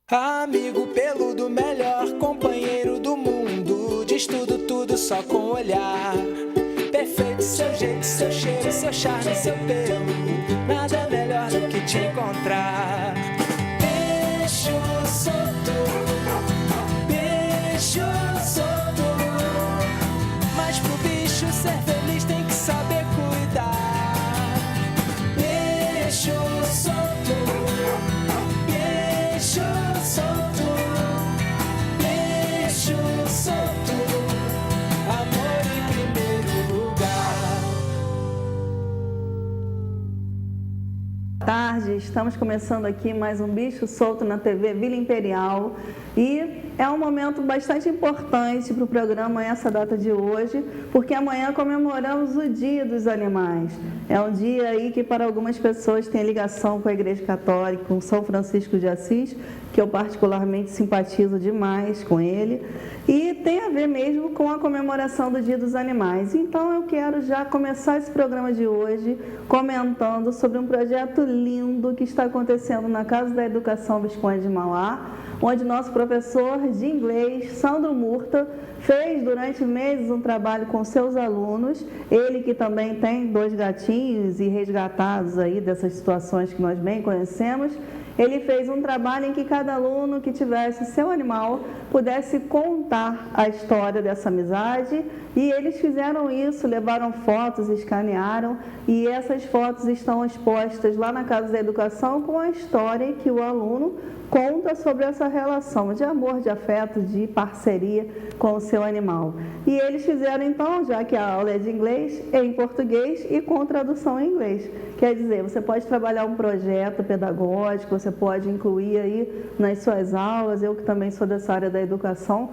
Amigo peludo, melhor companheiro do mundo. Diz tudo só com o olhar. Perfeito, seu jeito, seu cheiro, seu charme, seu pelo. Nada melhor do que te encontrar. Bicho solto, bicho solto. Mas pro bicho ser feliz tem que saber cuidar. Bicho solto, bicho solto, bicho solto, amor em primeiro lugar. Boa tarde, estamos começando aqui mais um Bicho Solto na TV Vila Imperial e é um momento bastante importante para o programa essa data de hoje, porque amanhã comemoramos o Dia dos Animais. É um dia aí que para algumas pessoas tem ligação com a Igreja Católica, com São Francisco de Assis, que eu particularmente simpatizo demais com ele, e tem a ver mesmo com a comemoração do Dia dos Animais. Então eu quero já começar esse programa de hoje comentando sobre um projeto lindo que está acontecendo na Casa da Educação Visconde de Mauá, onde nosso professor de inglês, Sandro Murta, fez durante meses um trabalho com seus alunos, ele que também tem 2 gatinhos e resgatados aí dessas situações que nós bem conhecemos. Ele fez um trabalho em que cada aluno que tivesse seu animal pudesse contar a história dessa amizade, e eles fizeram isso, levaram fotos, escanearam, e essas fotos estão expostas lá na Casa da Educação com a história que o aluno conta sobre essa relação de amor, de afeto, de parceria com o seu animal. E eles fizeram então, já que a aula é de inglês, em português e com tradução em inglês. Quer dizer, você pode trabalhar um projeto pedagógico, você pode incluir aí nas suas aulas, eu que também sou dessa área da educação,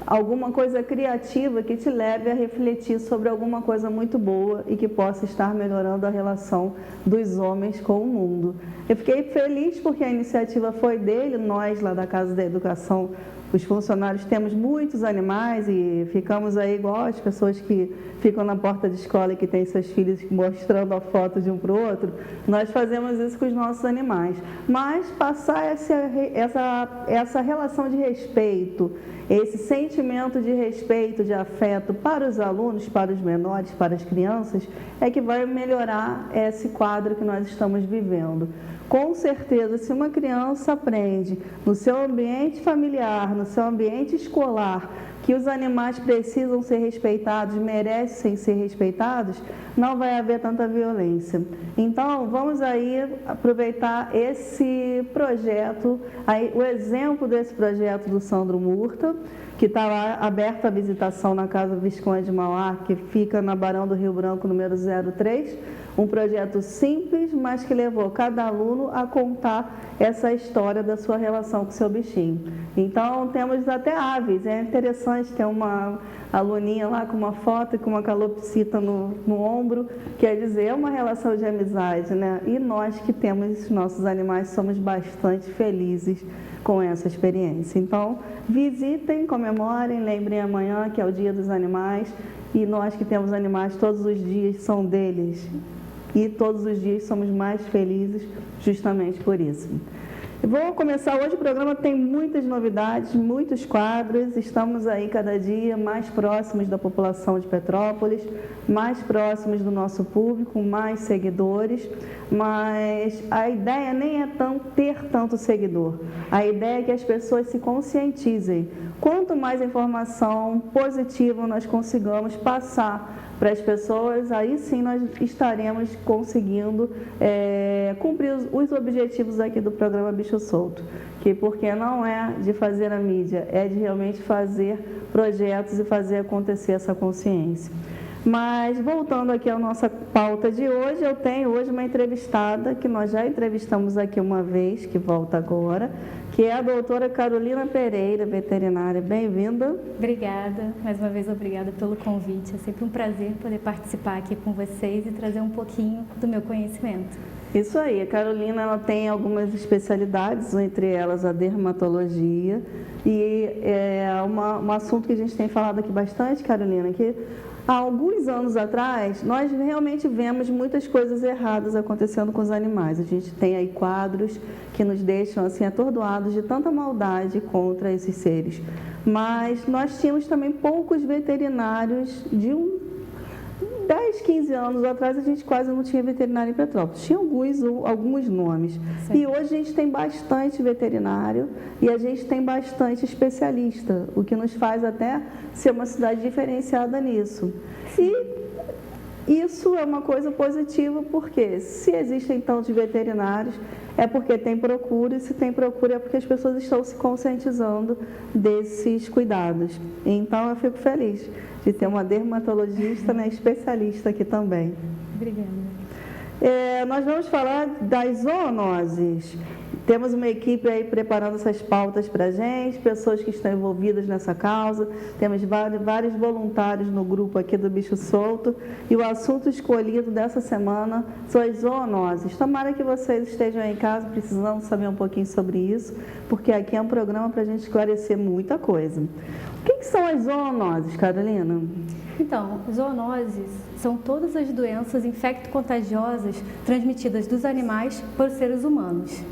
alguma coisa criativa que te leve a refletir sobre alguma coisa muito boa e que possa estar melhorando a relação dos homens com o mundo. Eu fiquei feliz porque a iniciativa foi dele, nós lá da Casa da Educação, os funcionários temos muitos animais e ficamos aí igual as pessoas que ficam na porta de escola e que têm seus filhos mostrando a foto de um para o outro. Nós fazemos isso com os nossos animais. Mas passar essa relação de respeito, esse sentimento de respeito, de afeto para os alunos, para os menores, para as crianças, é que vai melhorar esse quadro que nós estamos vivendo. Com certeza, se uma criança aprende no seu ambiente familiar, no seu ambiente escolar, que os animais precisam ser respeitados, merecem ser respeitados, não vai haver tanta violência. Então, vamos aí aproveitar esse projeto, aí, o exemplo desse projeto do Sandro Murta, que está lá aberto à visitação na Casa Visconde de Mauá, que fica na Barão do Rio Branco, número 03, um projeto simples, mas que levou cada aluno a contar essa história da sua relação com o seu bichinho. Então, temos até aves, é interessante ter uma aluninha lá com uma foto e com uma calopsita no ombro, quer dizer, é uma relação de amizade, né? E nós que temos nossos animais somos bastante felizes com essa experiência. Então, visitem, comemorem, lembrem amanhã que é o Dia dos Animais, e nós que temos animais, todos os dias são deles. E todos os dias somos mais felizes justamente por isso. Vou começar hoje, o programa tem muitas novidades, muitos quadros, estamos aí cada dia mais próximos da população de Petrópolis, mais próximos do nosso público, mais seguidores, mas a ideia nem é ter tanto seguidor, a ideia é que as pessoas se conscientizem. Quanto mais informação positiva nós consigamos passar para as pessoas, aí sim nós estaremos conseguindo cumprir os objetivos aqui do programa Bicho Solto, que porque não é de fazer a mídia, é de realmente fazer projetos e fazer acontecer essa consciência. Mas, voltando aqui à nossa pauta de hoje, eu tenho hoje uma entrevistada, que nós já entrevistamos aqui uma vez, que volta agora, que é a doutora Carolina Pereira, veterinária. Bem-vinda. Obrigada, mais uma vez obrigada pelo convite. É sempre um prazer poder participar aqui com vocês e trazer um pouquinho do meu conhecimento. Isso aí, a Carolina ela tem algumas especialidades, entre elas a dermatologia, e é um assunto que a gente tem falado aqui bastante, Carolina, que há alguns anos atrás, nós realmente vemos muitas coisas erradas acontecendo com os animais. A gente tem aí quadros que nos deixam assim atordoados de tanta maldade contra esses seres. Mas nós tínhamos também poucos veterinários de 10, 15 anos atrás, a gente quase não tinha veterinário em Petrópolis. Tinha alguns nomes. Sim. E hoje a gente tem bastante veterinário e a gente tem bastante especialista, o que nos faz até ser uma cidade diferenciada nisso. E isso é uma coisa positiva, porque se existem tantos veterinários, é porque tem procura, e se tem procura é porque as pessoas estão se conscientizando desses cuidados. Então, eu fico feliz de ter uma dermatologista, né, especialista aqui também. Obrigada. Nós vamos falar das zoonoses. Temos uma equipe aí preparando essas pautas para a gente, pessoas que estão envolvidas nessa causa. Temos vários voluntários no grupo aqui do Bicho Solto. E o assunto escolhido dessa semana são as zoonoses. Tomara que vocês estejam em casa precisando saber um pouquinho sobre isso, porque aqui é um programa para a gente esclarecer muita coisa. O que são as zoonoses, Carolina? Então, zoonoses são todas as doenças infecto-contagiosas transmitidas dos animais para os seres humanos.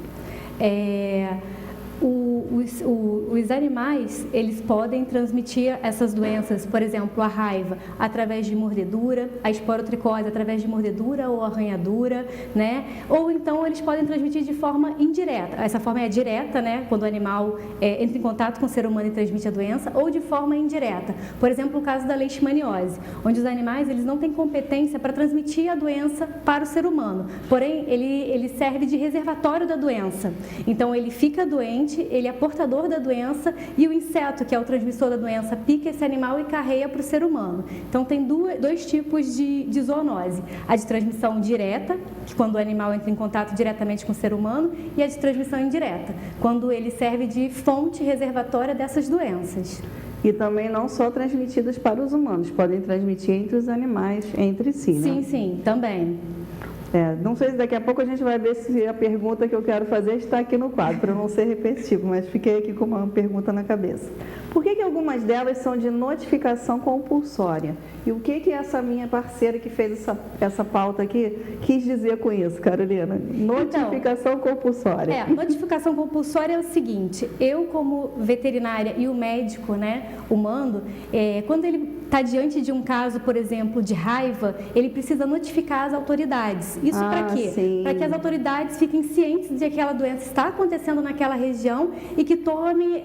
Os animais, eles podem transmitir essas doenças, por exemplo, a raiva, através de mordedura, a esporotricose através de mordedura ou arranhadura, né? Ou então eles podem transmitir de forma indireta. Essa forma é direta, né? Quando o animal entra em contato com o ser humano e transmite a doença, ou de forma indireta. Por exemplo, o caso da leishmaniose, onde os animais eles não têm competência para transmitir a doença para o ser humano. Porém, ele serve de reservatório da doença. Então, ele fica doente, ele é portador da doença e o inseto, que é o transmissor da doença, pica esse animal e carreia para o ser humano. Então, tem dois tipos de zoonose. A de transmissão direta, que quando o animal entra em contato diretamente com o ser humano, e a de transmissão indireta, quando ele serve de fonte reservatória dessas doenças. E também não só transmitidas para os humanos, podem transmitir entre os animais, entre si, né? Sim, sim, também. Não sei se daqui a pouco a gente vai ver se a pergunta que eu quero fazer está aqui no quadro, para não ser repetitivo, mas fiquei aqui com uma pergunta na cabeça. Por que algumas delas são de notificação compulsória? E o que essa minha parceira que fez essa pauta aqui quis dizer com isso, Carolina? Notificação compulsória. Notificação compulsória é o seguinte, eu como veterinária e o médico, né, humano, quando ele está diante de um caso, por exemplo, de raiva, ele precisa notificar as autoridades. Isso para quê? Para que as autoridades fiquem cientes de que aquela doença está acontecendo naquela região e que tome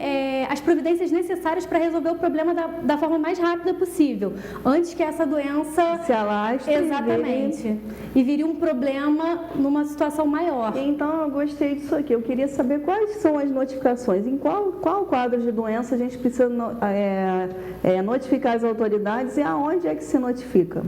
as providências necessárias para resolver o problema da forma mais rápida possível, antes que essa doença se alastre. Exatamente. E vire um problema numa situação maior. Então, eu gostei disso aqui. Eu queria saber quais são as notificações. Em qual quadro de doença a gente precisa notificar as autoridades e aonde é que se notifica?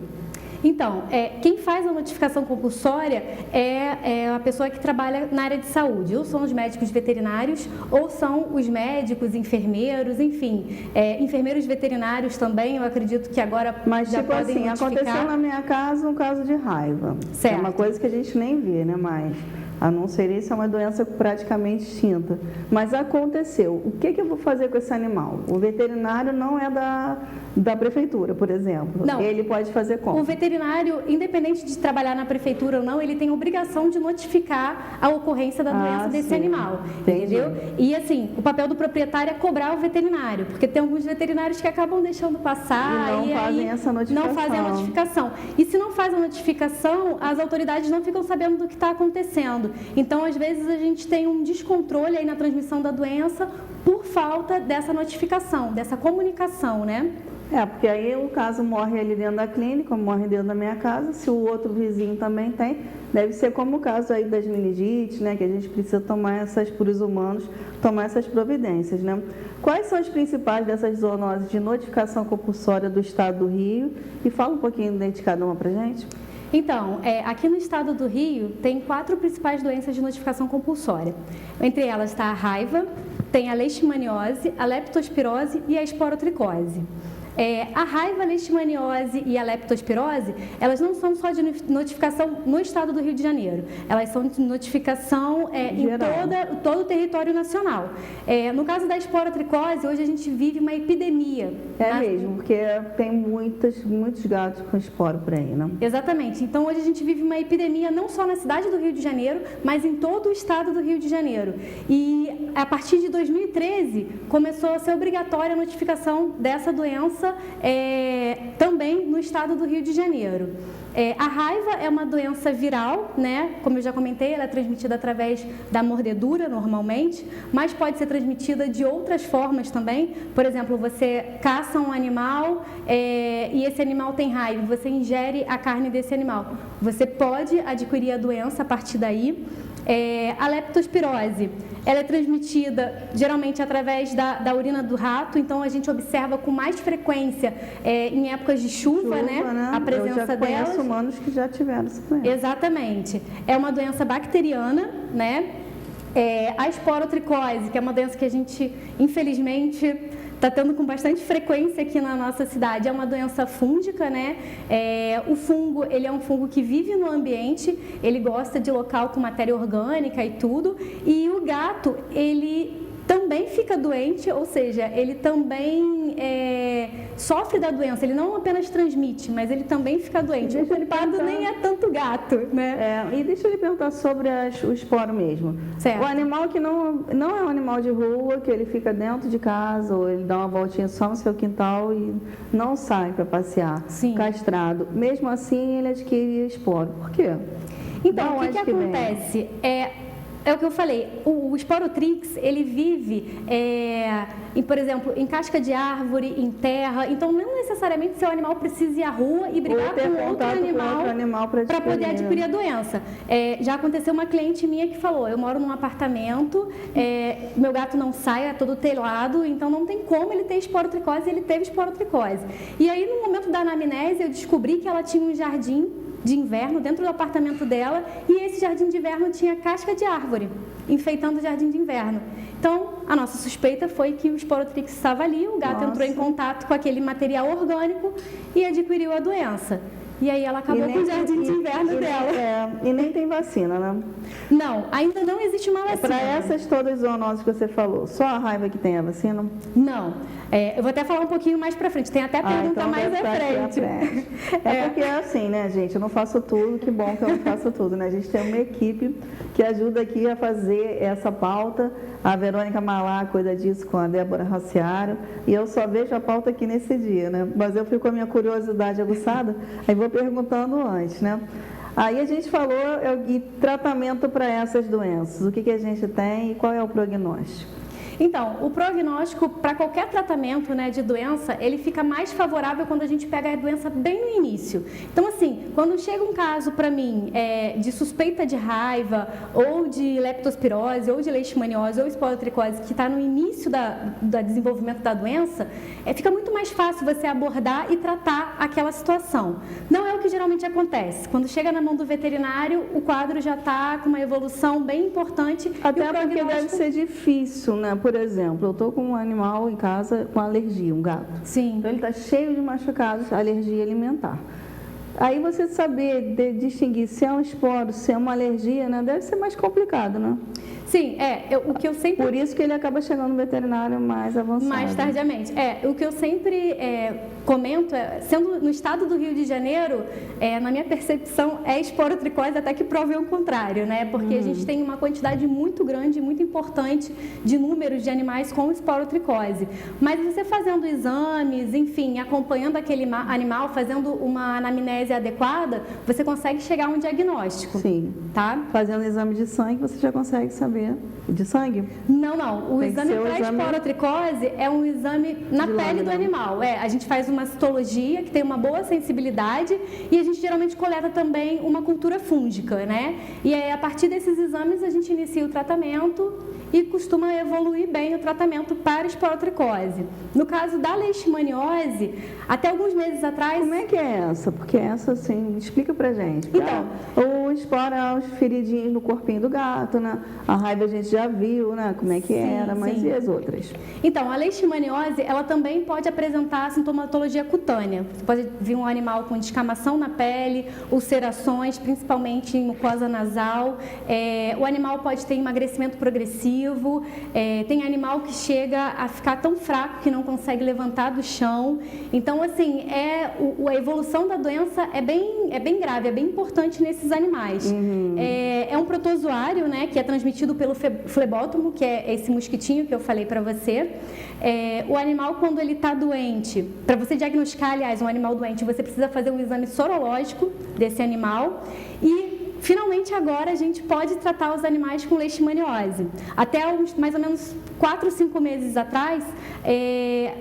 Então, quem faz a notificação compulsória é a pessoa que trabalha na área de saúde, ou são os médicos veterinários, ou são os médicos, enfermeiros, enfim, enfermeiros veterinários também, eu acredito que agora mas, já tipo podem assim, notificar. Aconteceu na minha casa um caso de raiva, certo. É uma coisa que a gente nem vê, né, mais. A não ser isso, é uma doença praticamente extinta. Mas aconteceu. O que eu vou fazer com esse animal? O veterinário não é da prefeitura, por exemplo. Não. Ele pode fazer como? O veterinário, independente de trabalhar na prefeitura ou não, ele tem obrigação de notificar a ocorrência da doença desse animal. Entendi. Entendeu? E assim, o papel do proprietário é cobrar o veterinário, porque tem alguns veterinários que acabam deixando passar e não fazem essa notificação. Não fazem a notificação. E se não faz a notificação, as autoridades não ficam sabendo do que está acontecendo. Então, às vezes, a gente tem um descontrole aí na transmissão da doença por falta dessa notificação, dessa comunicação, né? Porque aí o caso morre ali dentro da clínica, morre dentro da minha casa, se o outro vizinho também tem, deve ser como o caso aí das meningites, né? Que a gente precisa tomar por os humanos, tomar essas providências, né? Quais são as principais dessas zoonoses de notificação compulsória do Estado do Rio? E fala um pouquinho de cada uma pra gente. Então, aqui no estado do Rio, tem 4 principais doenças de notificação compulsória. Entre elas está a raiva, tem a leishmaniose, a leptospirose e a esporotricose. A raiva, a leishmaniose e a leptospirose, elas não são só de notificação no estado do Rio de Janeiro, elas são de notificação em todo o território nacional. No caso da esporotricose, hoje a gente vive uma epidemia. Mesmo, porque tem muitos gatos com esporo por aí, né? Exatamente. Então, hoje a gente vive uma epidemia não só na cidade do Rio de Janeiro, mas em todo o estado do Rio de Janeiro. E a partir de 2013, começou a ser obrigatória a notificação dessa doença também no estado do Rio de Janeiro. A raiva é uma doença viral, né? Como eu já comentei, ela é transmitida através da mordedura, normalmente, mas pode ser transmitida de outras formas também. Por exemplo, você caça um animal e esse animal tem raiva, você ingere a carne desse animal. Você pode adquirir a doença a partir daí. A leptospirose, ela é transmitida geralmente através da urina do rato, então a gente observa com mais frequência em épocas de chuva, né? A presença delas. Eu já conheço humanos que já tiveram essa doença. Exatamente. É uma doença bacteriana, né? A esporotricose, que é uma doença que a gente, infelizmente, está tendo com bastante frequência aqui na nossa cidade, é uma doença fúngica, né? O fungo, ele é um fungo que vive no ambiente, ele gosta de local com matéria orgânica e tudo, e o gato, ele também fica doente, ou seja, ele também sofre da doença, ele não apenas transmite, mas ele também fica doente. O culpado nem é tanto gato, né? E deixa eu lhe perguntar sobre o esporo mesmo. Certo. O animal que não é um animal de rua, que ele fica dentro de casa, ou ele dá uma voltinha só no seu quintal e não sai para passear, Sim. castrado. Mesmo assim, ele adquire esporo. Por quê? Então, o que acontece? É o que eu falei, o esporotrix, ele vive, por exemplo, em casca de árvore, em terra, então não necessariamente seu animal precisa ir à rua e brigar com outro animal para poder adquirir a doença. Já aconteceu uma cliente minha que falou, eu moro num apartamento, meu gato não sai, é todo telado, então não tem como ele ter esporotricose, e ele teve esporotricose. E aí, no momento da anamnese, eu descobri que ela tinha um jardim de inverno dentro do apartamento dela e esse jardim de inverno tinha casca de árvore, enfeitando o jardim de inverno. Então, a nossa suspeita foi que o esporotrix estava ali, o gato entrou em contato com aquele material orgânico e adquiriu a doença. E aí ela acabou com o jardim de inverno dela. E nem tem vacina, né? Não, ainda não existe uma vacina. Para essas todas zoonoses que você falou, só a raiva que tem a vacina? Não. Eu vou até falar um pouquinho mais para frente, tem até pergunta então mais à frente. Porque é assim, né, gente? Eu não faço tudo, que bom que eu não faço tudo, né? A gente tem uma equipe que ajuda aqui a fazer essa pauta. A Verônica Malá cuida disso com a Débora Raciaro. E eu só vejo a pauta aqui nesse dia, né? Mas eu fico com a minha curiosidade aguçada, aí vou perguntando antes, né? Aí a gente falou de tratamento para essas doenças. O que a gente tem e qual é o prognóstico? Então, o prognóstico para qualquer tratamento, né, de doença, ele fica mais favorável quando a gente pega a doença bem no início. Então, assim, quando chega um caso para mim de suspeita de raiva, ou de leptospirose, ou de leishmaniose, ou esporotricose, que está no início do desenvolvimento da doença, fica muito mais fácil você abordar e tratar aquela situação. Não é o que geralmente acontece. Quando chega na mão do veterinário, o quadro já está com uma evolução bem importante. Até porque deve ser difícil, né? Por exemplo, eu estou com um animal em casa com alergia, um gato. Sim. Então ele está cheio de machucados, alergia alimentar. Aí você saber distinguir se é um esporo, se é uma alergia, né? Deve ser mais complicado, né? Sim, o que eu sempre... Por isso que ele acaba chegando no veterinário mais avançado. Mais tardiamente. O que eu sempre comento sendo no estado do Rio de Janeiro, na minha percepção, é esporotricose até que prove o contrário, né? Porque a gente tem uma quantidade muito grande, muito importante de números de animais com esporotricose. Mas você fazendo exames, enfim, acompanhando aquele animal, fazendo uma anamnese adequada, você consegue chegar a um diagnóstico. Sim. Tá? Fazendo exame de sangue, você já consegue saber. De sangue? Não. O exame para esporotricose é um exame na pele do animal. A gente faz uma citologia que tem uma boa sensibilidade e a gente geralmente coleta também uma cultura fúngica, né? E aí, a partir desses exames, a gente inicia o tratamento e costuma evoluir bem o tratamento para esporotricose. No caso da leishmaniose, até alguns meses atrás... Como é que é essa? Porque essa, assim, explica pra gente. Então, explora os feridinhos no corpinho do gato, né? A raiva a gente já viu, né? Como é que era, mas e as outras? Então, a leishmaniose, ela também pode apresentar sintomatologia cutânea. Você pode vir um animal com descamação na pele, ulcerações, principalmente em mucosa nasal. O animal pode ter emagrecimento progressivo. Tem animal que chega a ficar tão fraco que não consegue levantar do chão. Então, assim, a evolução da doença é bem grave, é bem importante nesses animais. É um protozoário, né, que é transmitido pelo flebótomo, que é esse mosquitinho que eu falei para você. O animal, quando ele está doente, para você diagnosticar, aliás, um animal doente, você precisa fazer um exame sorológico desse animal e, finalmente, agora a gente pode tratar os animais com leishmaniose. Até mais ou menos 4 ou 5 meses atrás,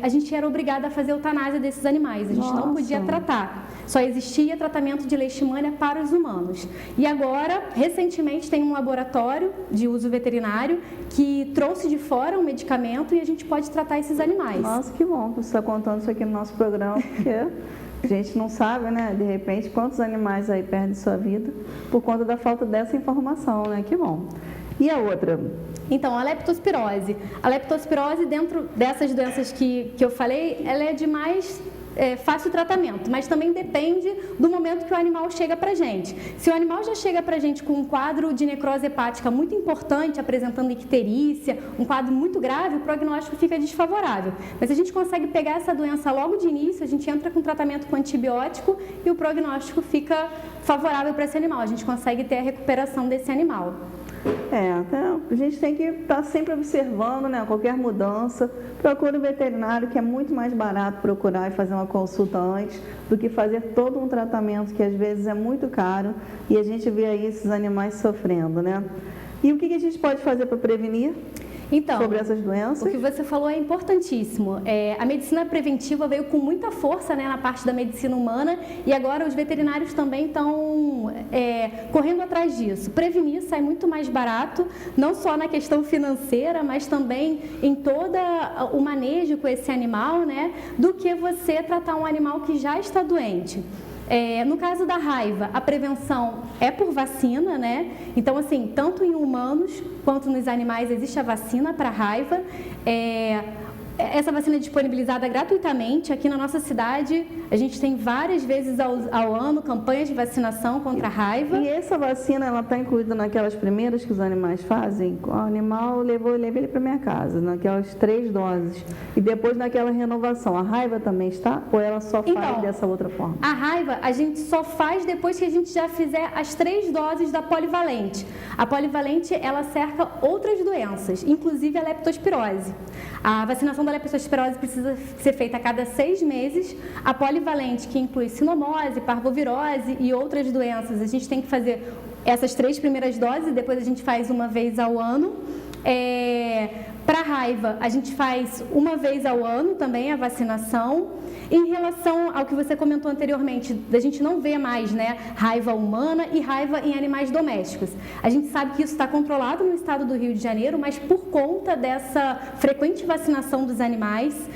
a gente era obrigada a fazer eutanásia desses animais. A gente não podia tratar. Só existia tratamento de leishmania para os humanos. E agora, recentemente, tem um laboratório de uso veterinário que trouxe de fora um medicamento e a gente pode tratar esses animais. Nossa, que bom que você está contando isso aqui no nosso programa, porque a gente não sabe, né, de repente, quantos animais aí perdem sua vida por conta da falta dessa informação, né? Que bom. E a outra? Então, a leptospirose. A leptospirose, dentro dessas doenças que eu falei, ela é de mais fácil tratamento, mas também depende do momento que o animal chega para a gente. Se o animal já chega para a gente com um quadro de necrose hepática muito importante, apresentando icterícia, um quadro muito grave, o prognóstico fica desfavorável. Mas se a gente consegue pegar essa doença logo de início, a gente entra com tratamento com antibiótico e o prognóstico fica favorável para esse animal. A gente consegue ter a recuperação desse animal. Então, a gente tem que estar sempre observando, né, qualquer mudança. Procure um veterinário, que é muito mais barato procurar e fazer uma consulta antes do que fazer todo um tratamento que às vezes é muito caro e a gente vê aí esses animais sofrendo, né? E o que a gente pode fazer para prevenir? Então, sobre essas doenças? O que você falou é importantíssimo. A medicina preventiva veio com muita força, né, na parte da medicina humana e agora os veterinários também estão correndo atrás disso. Prevenir sai muito mais barato, não só na questão financeira, mas também em todo o manejo com esse animal, né, do que você tratar um animal que já está doente. No caso da raiva, a prevenção é por vacina, né? Então, assim, tanto em humanos quanto nos animais existe a vacina para raiva. Essa vacina é disponibilizada gratuitamente aqui na nossa cidade. A gente tem várias vezes ao ano campanhas de vacinação contra a raiva. E essa vacina, ela está incluída naquelas primeiras que os animais fazem? O animal, eu levei ele para minha casa, naquelas 3 doses. E depois naquela renovação, a raiva também está? Ou ela só faz dessa outra forma? A raiva a gente só faz depois que a gente já fizer as 3 doses da polivalente. A polivalente, ela cerca outras doenças, inclusive a leptospirose. A vacinação da leptospirose precisa ser feita a cada 6 meses. A polivalente, que inclui sinomose, parvovirose e outras doenças, a gente tem que fazer essas 3 primeiras doses e depois a gente faz uma vez ao ano. Para raiva, a gente faz uma vez ao ano também a vacinação. Em relação ao que você comentou anteriormente, da gente não ver mais, né, raiva humana e raiva em animais domésticos. A gente sabe que isso está controlado no estado do Rio de Janeiro, mas por conta dessa frequente vacinação dos animais,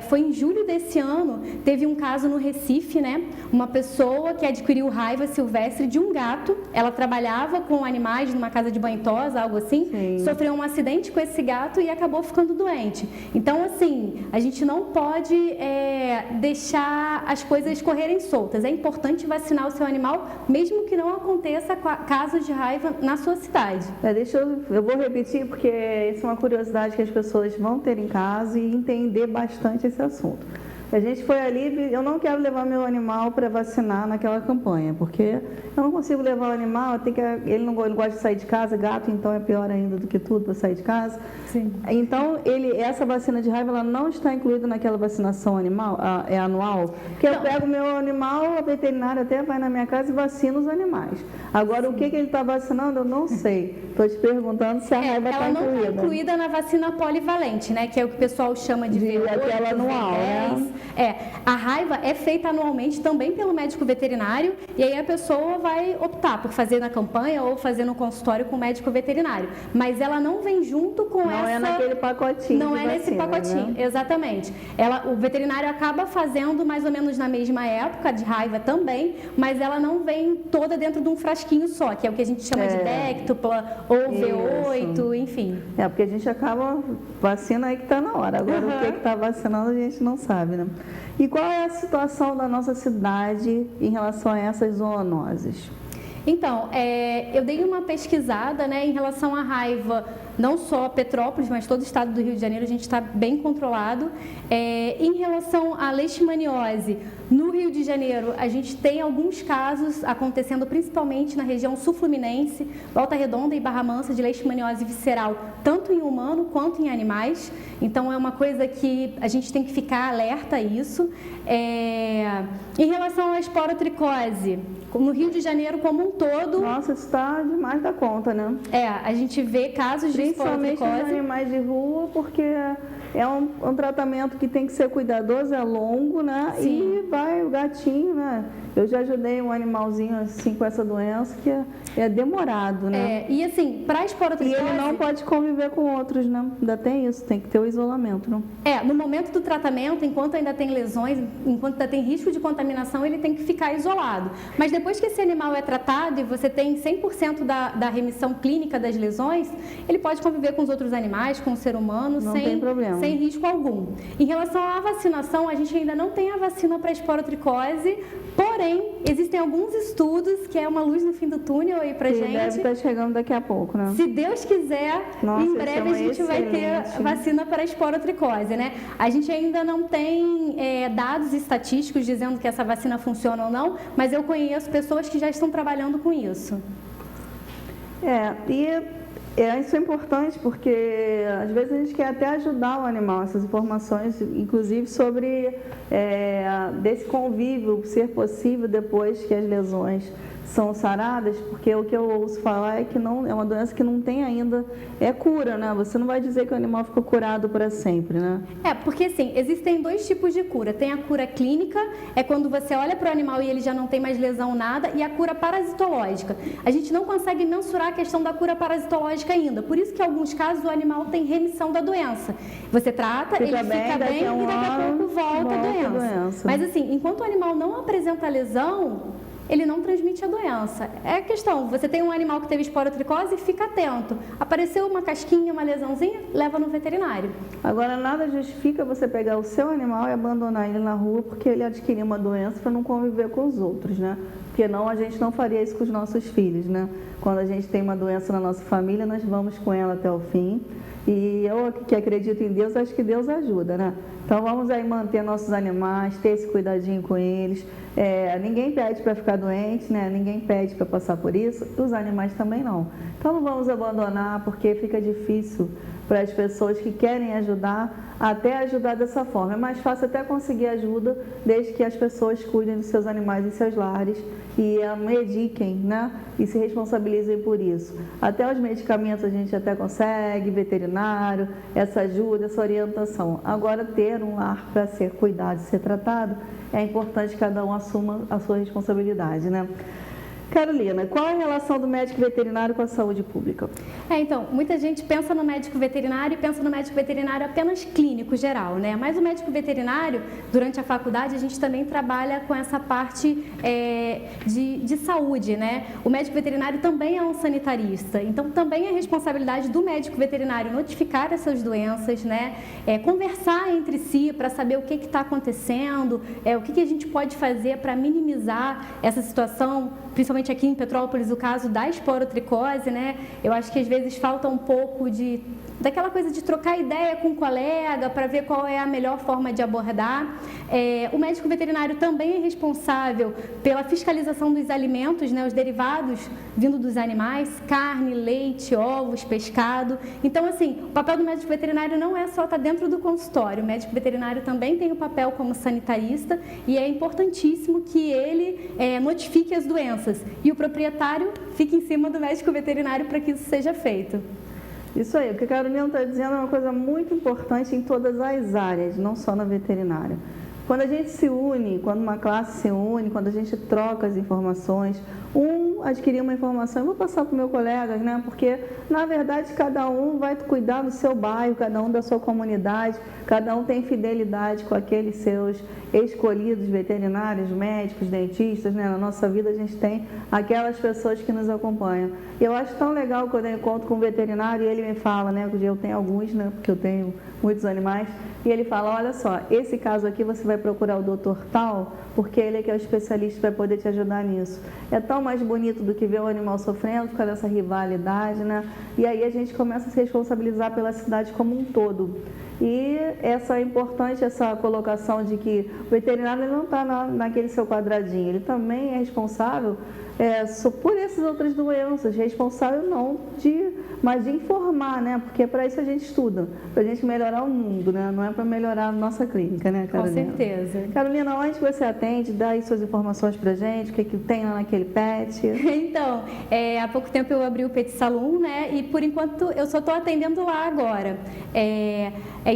foi em julho desse ano, teve um caso no Recife, né, uma pessoa que adquiriu raiva silvestre de um gato. Ela trabalhava com animais numa casa de banho tosa, algo assim, sofreu um acidente com esse gato e acabou ficando doente. Então, assim, a gente não pode deixar as coisas correrem soltas. É importante vacinar o seu animal, mesmo que não aconteça casos de raiva na sua cidade. Eu vou repetir, porque isso é uma curiosidade que as pessoas vão ter em casa e entender bastante esse assunto. A gente foi ali, eu não quero levar meu animal para vacinar naquela campanha, porque eu não consigo levar o animal, ele não gosta de sair de casa, gato então é pior ainda do que tudo para sair de casa. Sim. Então, essa vacina de raiva, ela não está incluída naquela vacinação animal, é anual? Porque eu pego o meu animal, a veterinária até vai na minha casa e vacina os animais. Agora, o que ele está vacinando, eu não sei. Estou te perguntando se a raiva está incluída. Ela não está incluída na vacina polivalente, né? Que é o que o pessoal chama de V8, aquela anual, né? A raiva é feita anualmente também pelo médico veterinário e aí a pessoa vai optar por fazer na campanha ou fazer no consultório com o médico veterinário. Mas ela não vem junto com essa... Não é naquele pacotinho. Não é vacina, nesse pacotinho, né? Exatamente. O veterinário acaba fazendo mais ou menos na mesma época, de raiva também, mas ela não vem toda dentro de um frasquinho só, que é o que a gente chama de déctupla ou V8, enfim. Porque a gente acaba vacina aí que está na hora. Agora o que está vacinando a gente não sabe, né? E qual é a situação da nossa cidade em relação a essas zoonoses? Então, eu dei uma pesquisada, né, em relação à raiva, não só Petrópolis, mas todo o estado do Rio de Janeiro, a gente está bem controlado. Em relação à leishmaniose, no Rio de Janeiro, a gente tem alguns casos acontecendo principalmente na região sul-fluminense, Volta Redonda e Barra Mansa, de leishmaniose visceral, tanto em humano quanto em animais. Então, é uma coisa que a gente tem que ficar alerta a isso. Em relação à esporotricose, no Rio de Janeiro como um todo... Nossa, isso está demais da conta, né? A gente vê casos de esporotricose. Principalmente nos animais de rua, porque é um tratamento que tem que ser cuidadoso, é longo, né? Sim. E vai o gatinho, né? Eu já ajudei um animalzinho assim com essa doença que é demorado, né? E assim, para a esporotricose... E ele não pode conviver com outros, né? Ainda tem isso, tem que ter o isolamento, não? No momento do tratamento, enquanto ainda tem lesões, enquanto ainda tem risco de contaminação, ele tem que ficar isolado. Mas depois que esse animal é tratado e você tem 100% da remissão clínica das lesões, ele pode conviver com os outros animais, com o ser humano, sem risco algum. Em relação à vacinação, a gente ainda não tem a vacina para esporotricose, porém, existem alguns estudos, que é uma luz no fim do túnel aí pra gente. Deve estar chegando daqui a pouco, né? Se Deus quiser, em breve a gente vai ter vacina para esporotricose, né? A gente ainda não tem dados estatísticos dizendo que essa vacina funciona ou não, mas eu conheço pessoas que já estão trabalhando com isso. Isso é importante porque às vezes a gente quer até ajudar o animal, essas informações, inclusive sobre desse convívio ser possível depois que as lesões são saradas, porque o que eu ouço falar é que não é uma doença que não tem ainda cura, né? Você não vai dizer que o animal ficou curado para sempre, né? Porque assim, existem dois tipos de cura. Tem a cura clínica, é quando você olha para o animal e ele já não tem mais lesão nada, e a cura parasitológica. A gente não consegue mensurar a questão da cura parasitológica ainda. Por isso que em alguns casos o animal tem remissão da doença. Você trata, ele fica bem e daqui a pouco volta a doença. Mas assim, enquanto o animal não apresenta lesão, ele não transmite a doença. É a questão, você tem um animal que teve esporotricose, fica atento. Apareceu uma casquinha, uma lesãozinha, leva no veterinário. Agora, nada justifica você pegar o seu animal e abandonar ele na rua porque ele adquiriu uma doença para não conviver com os outros, né? Porque a gente não faria isso com os nossos filhos, né? Quando a gente tem uma doença na nossa família, nós vamos com ela até o fim. E eu que acredito em Deus, acho que Deus ajuda, né? Então vamos aí manter nossos animais, ter esse cuidadinho com eles. Ninguém pede para ficar doente, né? Ninguém pede para passar por isso, e os animais também não. Então não vamos abandonar porque fica difícil para as pessoas que querem ajudar, até ajudar dessa forma. É mais fácil até conseguir ajuda desde que as pessoas cuidem dos seus animais em seus lares e mediquem, né? E se responsabilizem por isso. Até os medicamentos a gente até consegue, veterinário, essa ajuda, essa orientação. Agora, ter um lar para ser cuidado e ser tratado, é importante que cada um assuma a sua responsabilidade, né? Carolina, qual é a relação do médico veterinário com a saúde pública? Então, muita gente pensa no médico veterinário e pensa no médico veterinário apenas clínico geral, né? Mas o médico veterinário, durante a faculdade, a gente também trabalha com essa parte de saúde, né? O médico veterinário também é um sanitarista, então também é responsabilidade do médico veterinário notificar essas doenças, né? Conversar entre si para saber o que está acontecendo, o que a gente pode fazer para minimizar essa situação, principalmente aqui em Petrópolis, o caso da esporotricose, né? Eu acho que às vezes falta um pouco daquela coisa de trocar ideia com o colega para ver qual é a melhor forma de abordar. O médico veterinário também é responsável pela fiscalização dos alimentos, né? Os derivados vindo dos animais, carne, leite, ovos, pescado. Então, assim, o papel do médico veterinário não é só estar dentro do consultório. O médico veterinário também tem o papel como sanitarista e é importantíssimo que ele notifique as doenças. E o proprietário fica em cima do médico veterinário para que isso seja feito. Isso aí, o que a Carolina está dizendo é uma coisa muito importante em todas as áreas, não só na veterinária. Quando a gente se une, quando uma classe se une, quando a gente troca as informações, adquirir uma informação, eu vou passar para o meu colega, né? Porque, na verdade, cada um vai cuidar do seu bairro, cada um da sua comunidade, cada um tem fidelidade com aqueles seus escolhidos veterinários, médicos, dentistas, né? Na nossa vida a gente tem aquelas pessoas que nos acompanham. E eu acho tão legal quando eu encontro com um veterinário e ele me fala, né? Porque eu tenho alguns, né? Porque eu tenho muitos animais. E ele fala, olha só, esse caso aqui você vai procurar o doutor tal, porque ele é que é o especialista para poder te ajudar nisso. É tão mais bonito do que ver o animal sofrendo, ficar nessa rivalidade, né? E aí a gente começa a se responsabilizar pela cidade como um todo. E essa é importante, essa colocação de que o veterinário não está naquele seu quadradinho, ele também é responsável por essas outras doenças, responsável mas de informar, né? Porque é para isso a gente estuda, para a gente melhorar o mundo, né? Não é para melhorar a nossa clínica, né, Carolina? Com certeza. Carolina, onde você atende? Dá aí suas informações para a gente, o que tem lá naquele pet? Então, há pouco tempo eu abri o Pet Salon, né? E por enquanto eu só estou atendendo lá agora.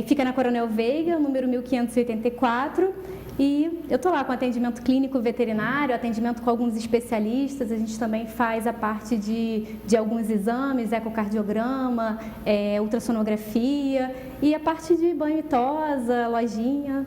Fica na Coronel Veiga, número 1584. E eu estou lá com atendimento clínico veterinário, atendimento com alguns especialistas, a gente também faz a parte de alguns exames, ecocardiograma, ultrassonografia e a parte de banho e tosa, lojinha.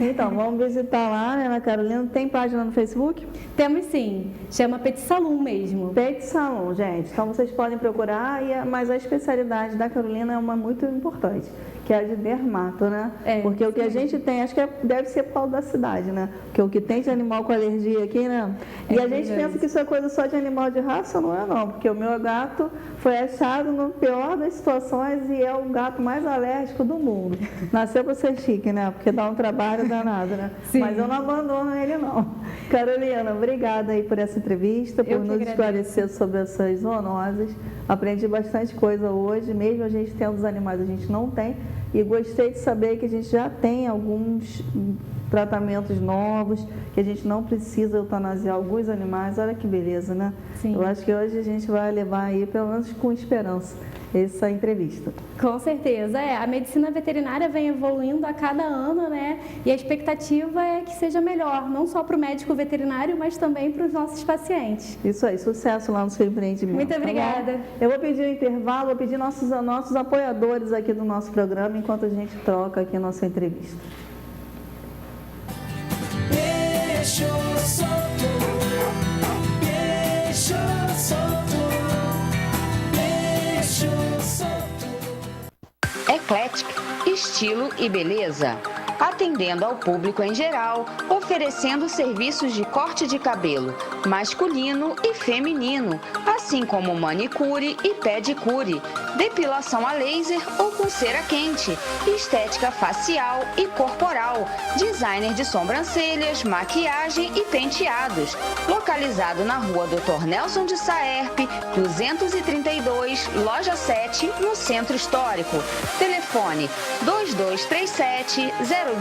Então, vamos visitar lá, né, na Carolina. Tem página no Facebook? Temos sim, chama Pet Salon mesmo. Pet Salon, gente. Então vocês podem procurar, mas a especialidade da Carolina é uma muito importante, que é a de dermato, né? Porque o que a gente tem, acho que deve ser por causa da cidade, né? Porque o que tem de animal com alergia aqui, né? E a gente pensa que isso é coisa só de animal de raça, não é não, porque o meu gato foi achado no pior das situações e é o gato mais alérgico do mundo. Nasceu para ser chique, né? Porque dá um trabalho danado, né? Sim. Mas eu não abandono ele, não. Carolina, obrigada aí por essa entrevista, por nos esclarecer sobre essas zoonoses. Aprendi bastante coisa hoje, mesmo a gente tendo os animais, a gente não tem. E gostei de saber que a gente já tem alguns tratamentos novos, que a gente não precisa eutanasiar alguns animais. Olha que beleza, né? Sim. Eu acho que hoje a gente vai levar aí, pelo menos com esperança, essa entrevista. Com certeza, a medicina veterinária vem evoluindo a cada ano, né? E a expectativa é que seja melhor, não só para o médico veterinário, mas também para os nossos pacientes. Isso aí, sucesso lá no seu empreendimento. Muito obrigada. Eu vou pedir um intervalo, vou pedir nossos apoiadores aqui do nosso programa, enquanto a gente troca aqui a nossa entrevista. Bicho solto, bicho solto, bicho solto. Eclética, estilo e beleza. Atendendo ao público em geral, oferecendo serviços de corte de cabelo masculino e feminino, assim como manicure e pedicure, depilação a laser ou com cera quente, estética facial e corporal, designer de sobrancelhas, maquiagem e penteados. Localizado na rua Dr. Nelson de Saerpe, 232, loja 7, no Centro Histórico. Telefone 2237-0276.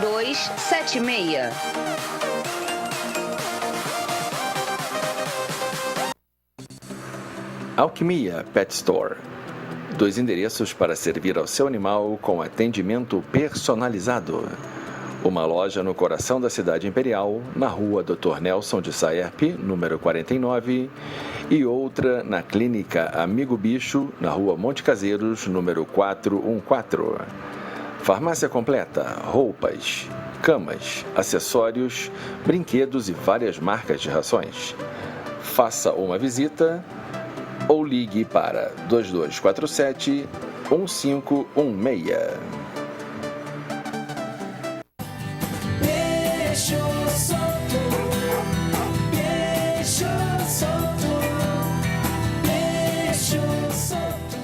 Alquimia Pet Store. 2 endereços para servir ao seu animal com atendimento personalizado. Uma loja no coração da cidade imperial, na rua Dr. Nelson de Saerpe, número 49, e outra na clínica Amigo Bicho, na rua Monte Caseiros, número 414. Farmácia completa, roupas, camas, acessórios, brinquedos e várias marcas de rações. Faça uma visita ou ligue para 2247-1516. Bicho solto, bicho solto, bicho solto.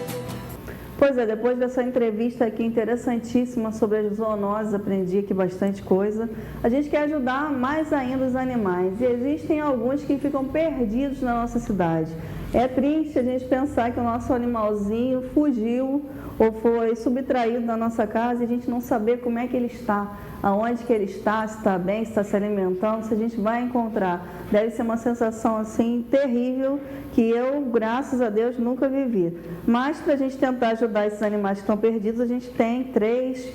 Pois é, depois dessa entrevista aqui interessantíssima sobre as zoonoses, aprendi aqui bastante coisa. A gente quer ajudar mais ainda os animais e existem alguns que ficam perdidos na nossa cidade. É triste a gente pensar que o nosso animalzinho fugiu ou foi subtraído da nossa casa e a gente não saber como é que ele está, aonde que ele está, se está bem, se está se alimentando, se a gente vai encontrar. Deve ser uma sensação assim terrível que eu, graças a Deus, nunca vivi. Mas para a gente tentar ajudar esses animais que estão perdidos, a gente tem três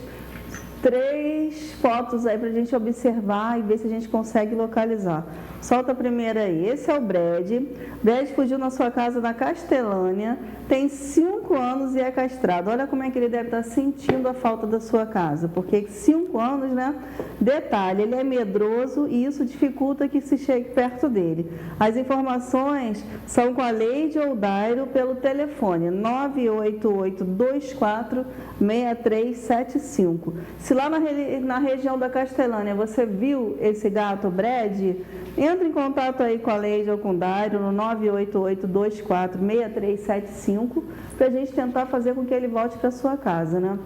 fotos aí para a gente observar e ver se a gente consegue localizar. Solta a primeira aí. Esse é o Brad. Brad fugiu na sua casa na Castelânia, tem 5 anos e é castrado. Olha como é que ele deve estar sentindo a falta da sua casa, porque 5 anos, né? Detalhe, ele é medroso e isso dificulta que se chegue perto dele. As informações são com a Leide Oldairo pelo telefone 988-24-6375. Se lá na região da Castelânia você viu esse gato Brad, entre em contato aí com a Leide ou com o Dairo no 988-24-6375 para a gente tentar fazer com que ele volte para sua casa, né?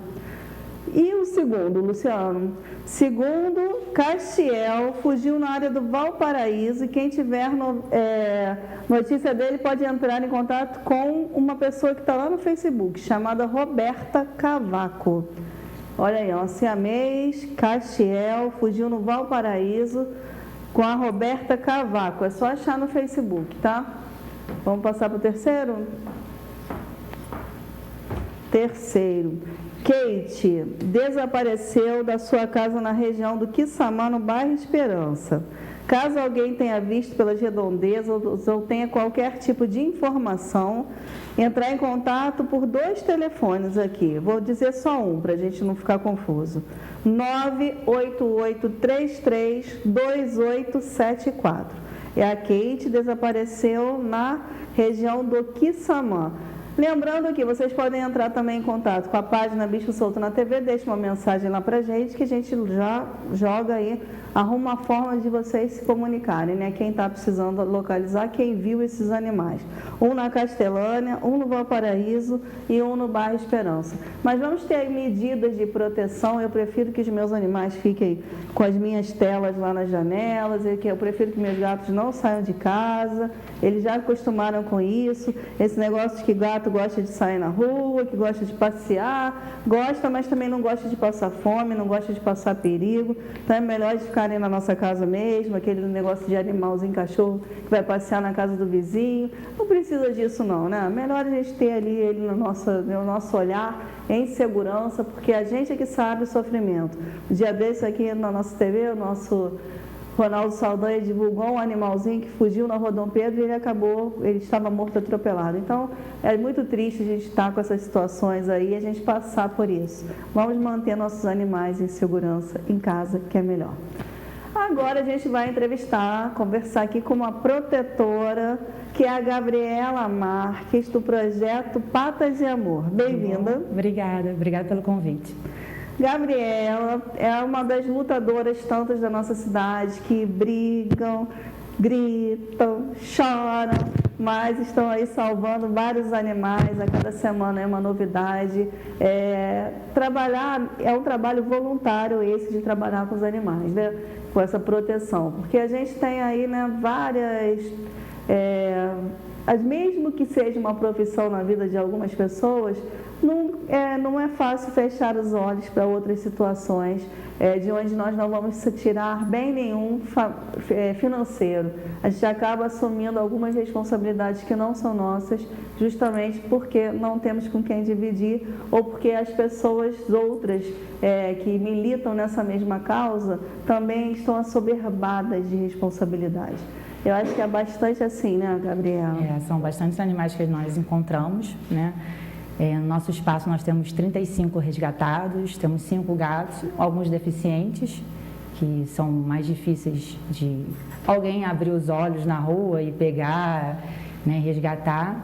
E o segundo, Luciano? Segundo, Castiel fugiu na área do Valparaíso e quem tiver notícia dele pode entrar em contato com uma pessoa que está lá no Facebook, chamada Roberta Cavaco. Olha aí, ó, siamês, Castiel, fugiu no Valparaíso com a Roberta Cavaco. É só achar no Facebook, tá? Vamos passar para o terceiro? Terceiro. Kate desapareceu da sua casa na região do Quissamã, no bairro Esperança. Caso alguém tenha visto pelas redondezas ou tenha qualquer tipo de informação, entrar em contato por 2 telefones aqui. Vou dizer só um, para a gente não ficar confuso. 988-33-2874. A Kate desapareceu na região do Quissamã. Lembrando que vocês podem entrar também em contato com a página Bicho Solto na TV, deixa uma mensagem lá pra gente que a gente já joga aí, arruma uma forma de vocês se comunicarem, né? Quem está precisando localizar, quem viu esses animais. Um na Castelânia, um no Valparaíso e um no bairro Esperança. Mas vamos ter aí medidas de proteção, eu prefiro que os meus animais fiquem com as minhas telas lá nas janelas, eu prefiro que meus gatos não saiam de casa, eles já acostumaram com isso, esse negócio de que gato gosta de sair na rua, que gosta de passear, gosta, mas também não gosta de passar fome, não gosta de passar perigo, então é melhor de ficarem na nossa casa mesmo, aquele negócio de animalzinho, cachorro que vai passear na casa do vizinho, não precisa disso não, né? Melhor a gente ter ali ele no nosso olhar, em segurança, porque a gente é que sabe o sofrimento. Um dia desse aqui na nossa TV, o nosso Ronaldo Saldanha divulgou um animalzinho que fugiu na Rodão Pedro e ele estava morto atropelado. Então, é muito triste a gente estar com essas situações aí, a gente passar por isso. Vamos manter nossos animais em segurança em casa, que é melhor. Agora a gente vai conversar aqui com uma protetora, que é a Gabriela Marques, do projeto Patas de Amor. Bem-vinda. Obrigada pelo convite. Gabriela é uma das lutadoras tantas da nossa cidade que brigam, gritam, choram, mas estão aí salvando vários animais. A cada semana é uma novidade. Trabalhar é um trabalho voluntário esse de trabalhar com os animais, né? Com essa proteção, porque a gente tem aí, né, várias... mesmo que seja uma profissão na vida de algumas pessoas, não é fácil fechar os olhos para outras situações de onde nós não vamos tirar bem nenhum financeiro. A gente acaba assumindo algumas responsabilidades que não são nossas, justamente porque não temos com quem dividir ou porque as pessoas outras que militam nessa mesma causa também estão assoberbadas de responsabilidade. Eu acho que é bastante assim, né, Gabriela? São bastantes animais que nós encontramos, né? No nosso espaço nós temos 35 resgatados, temos 5 gatos, alguns deficientes, que são mais difíceis de alguém abrir os olhos na rua e pegar, né, resgatar.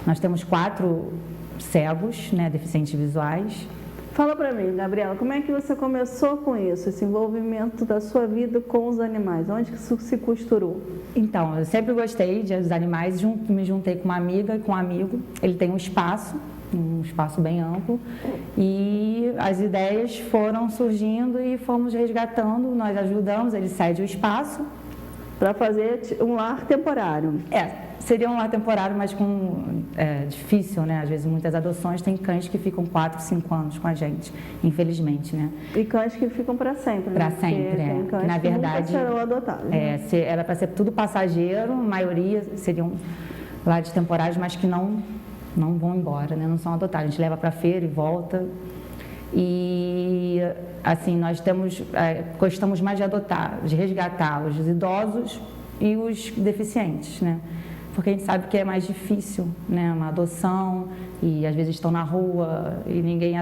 Nós temos 4 cegos, né, deficientes visuais. Fala para mim, Gabriela, como é que você começou com isso, esse envolvimento da sua vida com os animais? Onde que isso se costurou? Então, eu sempre gostei dos animais, me juntei com uma amiga e com um amigo. Ele tem um espaço bem amplo, e as ideias foram surgindo e fomos resgatando, nós ajudamos, ele cede o espaço. Para fazer um lar temporário. seria um lar temporário, mas difícil, né? Às vezes, muitas adoções tem cães que ficam 4, 5 anos com a gente, infelizmente, né? E cães que ficam para sempre, né? Para sempre, tem cães que, na que verdade, nunca serão adotados, né? Era para ser tudo passageiro, a maioria seriam lares temporários, mas que não vão embora, né? Não são adotados. A gente leva para a feira e volta. E, assim, nós gostamos mais de resgatar os idosos e os deficientes, né? Porque a gente sabe que é mais difícil, né? Uma adoção, e às vezes estão na rua e ninguém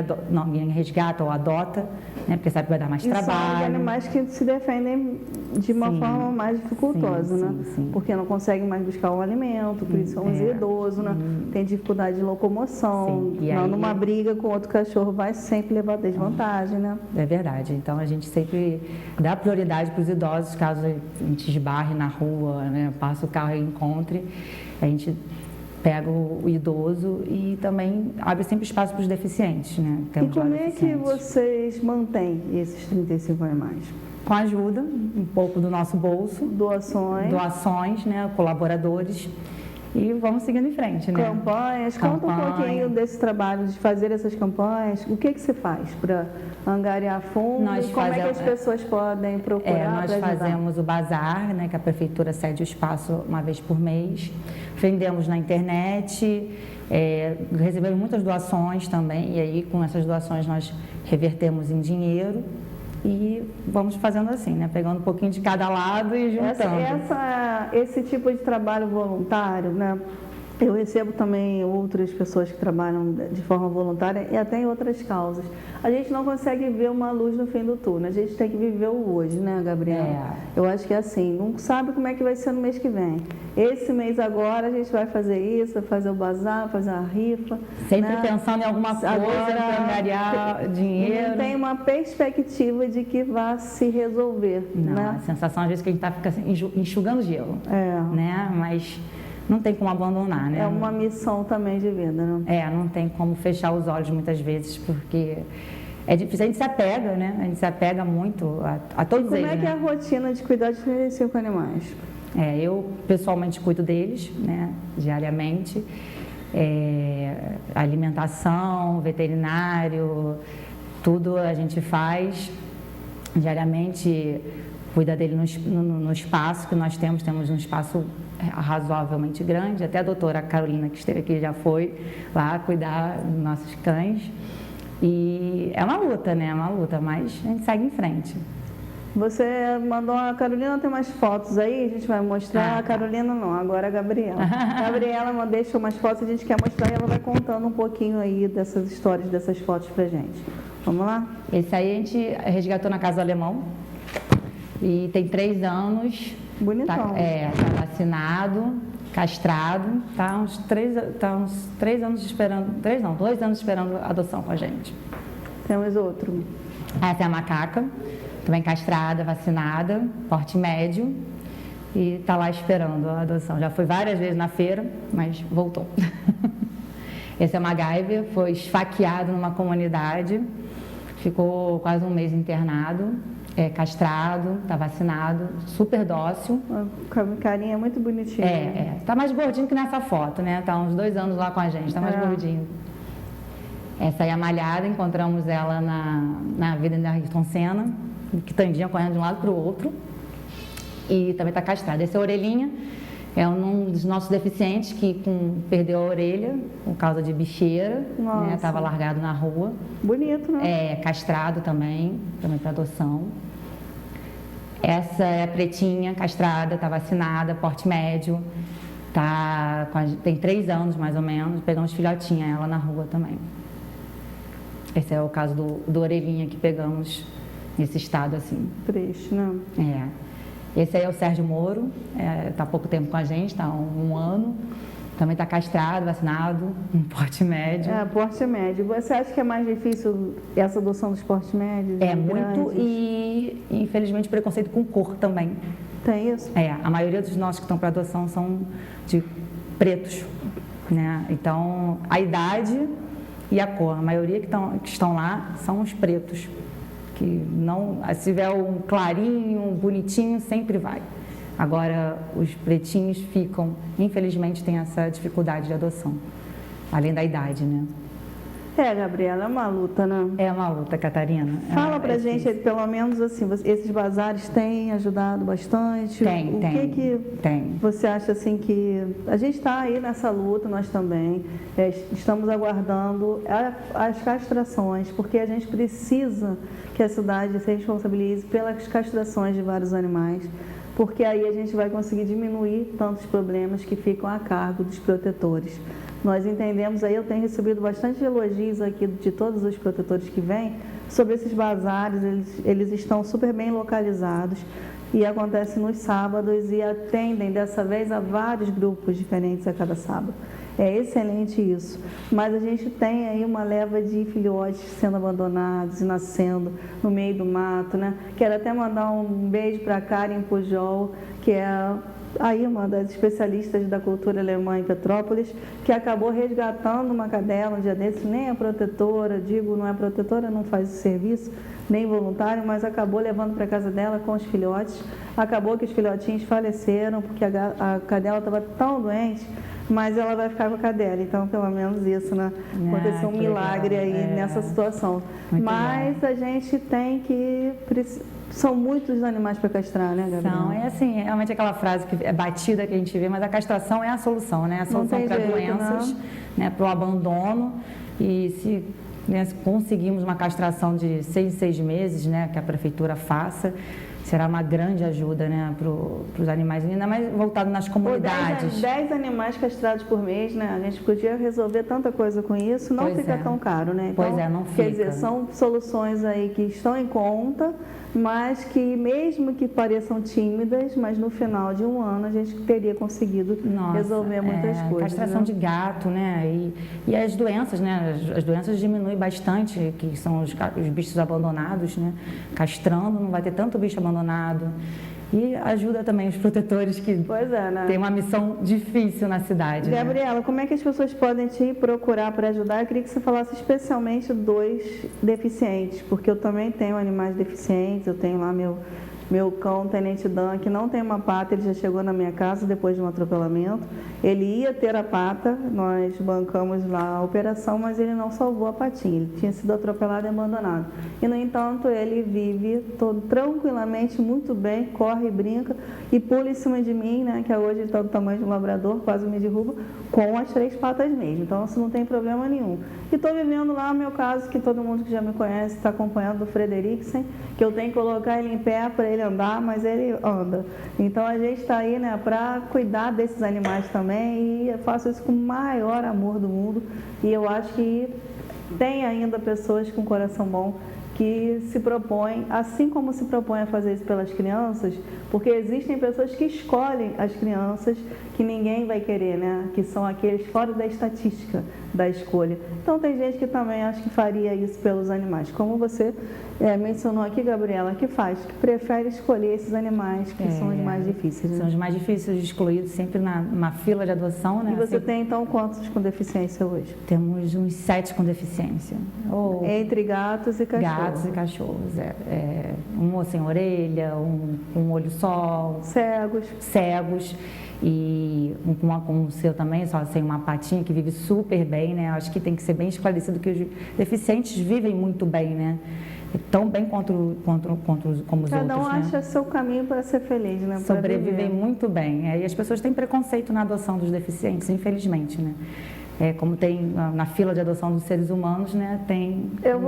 resgata ou adota, né? Porque sabe que vai dar mais trabalho. São animais que se defendem de uma forma mais dificultosa, né? Sim. Porque não conseguem mais buscar o alimento, por isso são os idosos, né? Tem dificuldade de locomoção, E aí, numa briga com outro cachorro vai sempre levar desvantagem, né? É verdade. Então a gente sempre dá prioridade para os idosos, caso a gente esbarre na rua, né? Passa o carro e encontre, a gente pega o idoso e também abre sempre espaço para os deficientes, né? E como é que vocês mantêm esses 35 animais? Com a ajuda, um pouco do nosso bolso. Doações, né? Colaboradores. E vamos seguindo em frente, né? Campanhas. Conta um pouquinho desse trabalho de fazer essas campanhas. O que você faz para angariar fundos? Como é que as pessoas podem procurar? Nós fazemos o bazar, né? Que a prefeitura cede o espaço uma vez por mês. Vendemos na internet, recebemos muitas doações também, e aí com essas doações nós revertemos em dinheiro e vamos fazendo assim, né? Pegando um pouquinho de cada lado e juntando. Esse tipo de trabalho voluntário, né? Eu recebo também outras pessoas que trabalham de forma voluntária e até em outras causas. A gente não consegue ver uma luz no fim do túnel, a gente tem que viver o hoje, né, Gabriela? Eu acho que é assim, não sabe como é que vai ser no mês que vem. Esse mês agora a gente vai fazer isso, vai fazer o bazar, fazer a rifa. Sempre pensando em alguma coisa para angariar dinheiro. Não tem uma perspectiva de que vá se resolver. Não, né? A sensação às vezes que a gente está enxugando gelo, né? Mas não tem como abandonar, né? É uma missão também de vida, né? Não tem como fechar os olhos muitas vezes, porque é difícil. A gente se apega, né? A gente se apega muito a todos eles. Como é que é a rotina de cuidar de 35 animais? Eu pessoalmente cuido deles, né? Diariamente. Alimentação, veterinário, tudo a gente faz diariamente. Cuida dele no espaço que nós temos um espaço razoavelmente grande, até a doutora Carolina, que esteve aqui, já foi lá cuidar dos nossos cães. E é uma luta, né? É uma luta, mas a gente segue em frente. Você mandou a Carolina, tem umas fotos aí, a gente vai mostrar. A Carolina não, agora a Gabriela. A Gabriela deixou umas fotos, a gente quer mostrar e ela vai contando um pouquinho aí dessas histórias, dessas fotos pra gente. Vamos lá? Esse aí a gente resgatou na Casa do Alemão e tem 3 anos. Bonitão. Tá vacinado, castrado, tá uns 3 anos esperando, 2 anos esperando a adoção com a gente. Temos outro. Essa é a macaca, também castrada, vacinada, porte médio, e tá lá esperando a adoção. Já foi várias vezes na feira, mas voltou. Esse é o MacGyver, foi esfaqueado numa comunidade, ficou quase um mês internado. Castrado, tá vacinado, super dócil. O carinha é muito bonitinho. Tá mais gordinho que nessa foto, né? Tá uns 2 anos lá com a gente, tá mais gordinho. Essa aí é a Malhada, encontramos ela na Avenida Ayrton Senna, quitandinha correndo de um lado para o outro. E também tá castrada. Essa é a Orelhinha, é um dos nossos deficientes que perdeu a orelha por causa de bicheira, né? Tava largado na rua. Bonito, né? Castrado também para adoção. Essa é a pretinha, castrada, tá vacinada, porte médio, tem 3 anos mais ou menos, pegamos filhotinha ela na rua também. Esse é o caso do Orelhinha que pegamos nesse estado assim. Triste, né? Esse aí é o Sérgio Moro, tá há pouco tempo com a gente, tá há um ano. Também está castrado, vacinado, um porte médio. Porte médio. Você acha que é mais difícil essa adoção dos portes médios? Muito, e infelizmente preconceito com cor também. Tem isso? A maioria dos nossos que estão para adoção são de pretos, né? Então, a idade e a cor, a maioria que estão lá são os pretos. Que não, se tiver um clarinho, um bonitinho, sempre vai. Agora, os pretinhos infelizmente, tem essa dificuldade de adoção, além da idade, né? Gabriela, é uma luta, né? É uma luta, Catarina. Fala pra gente, pelo menos assim, esses bazares têm ajudado bastante? Tem. Você acha assim que a gente está aí nessa luta, nós também, estamos aguardando as castrações, porque a gente precisa que a cidade se responsabilize pelas castrações de vários animais, porque aí a gente vai conseguir diminuir tantos problemas que ficam a cargo dos protetores. Nós entendemos, aí eu tenho recebido bastante elogios aqui de todos os protetores que vêm sobre esses bazares, eles estão super bem localizados e acontecem nos sábados e atendem dessa vez a vários grupos diferentes a cada sábado. É excelente isso, mas a gente tem aí uma leva de filhotes sendo abandonados e nascendo no meio do mato, né? Quero até mandar um beijo para a Karen Pujol, que é aí uma das especialistas da cultura alemã em Petrópolis, que acabou resgatando uma cadela um dia desses, nem é protetora, não é protetora, não faz o serviço, nem voluntário, mas acabou levando para casa dela com os filhotes. Acabou que os filhotinhos faleceram, porque a cadela estava tão doente, mas ela vai ficar com a cadela, então pelo menos isso, né? Aconteceu um milagre aí nessa situação. Mas a gente tem que... São muitos animais para castrar, né, Gabriela? São, assim, realmente aquela frase que é batida que a gente vê, mas a castração é a solução, né? A solução para doenças, né, para o abandono. E se conseguirmos uma castração de 6 em 6 meses, né, que a prefeitura faça, será uma grande ajuda, né, para os animais, ainda mais voltado nas comunidades. 10 animais castrados por mês, né? A gente podia resolver tanta coisa com isso, não fica tão caro, né? Então, não fica. Quer dizer, são soluções aí que estão em conta, mas que mesmo que pareçam tímidas, mas no final de um ano a gente teria conseguido resolver muitas coisas. Castração de gato, né? E as doenças, né? As doenças diminuem bastante, que são os bichos abandonados, né? Castrando, não vai ter tanto bicho abandonado. E ajuda também os protetores que têm uma missão difícil na cidade. Gabriela, como é que as pessoas podem te procurar para ajudar? Eu queria que você falasse especialmente dos deficientes, porque eu também tenho animais deficientes, eu tenho lá meu cão, Tenente Dan, que não tem uma pata, ele já chegou na minha casa depois de um atropelamento. Ele ia ter a pata, nós bancamos lá a operação, mas ele não salvou a patinha, ele tinha sido atropelado e abandonado. E, no entanto, ele vive tranquilamente, muito bem, corre, brinca e pula em cima de mim, né, que hoje ele está do tamanho de um labrador, quase me derruba, com as 3 patas mesmo. Então, isso não tem problema nenhum. E estou vivendo lá o meu caso, que todo mundo que já me conhece está acompanhando, do Frederiksen, que eu tenho que colocar ele em pé para ele andar, mas ele anda. Então a gente está aí, né, para cuidar desses animais também, e eu faço isso com o maior amor do mundo, e eu acho que tem ainda pessoas com coração bom que se propõem, assim como se propõem a fazer isso pelas crianças, porque existem pessoas que escolhem as crianças que ninguém vai querer, né? Que são aqueles fora da estatística da escolha. Então tem gente que também acho que faria isso pelos animais, como você mencionou aqui, Gabriela, que prefere escolher esses animais que são os mais difíceis. Né? São os mais difíceis, excluídos sempre numa fila de adoção, né? E você tem então quantos com deficiência hoje? Temos uns 7 com deficiência. Entre gatos e cachorros. Gatos e cachorros, um sem orelha, um olho só. Cegos. E com o seu também, só sem uma patinha, que vive super bem, né? Acho que tem que ser bem esclarecido que os deficientes vivem muito bem, né? Tão bem como os outros. Cada um né? acha seu caminho para ser feliz, né? Sobrevivem muito bem. E as pessoas têm preconceito na adoção dos deficientes, infelizmente, né? Como tem na fila de adoção dos seres humanos, né? Tem. Eu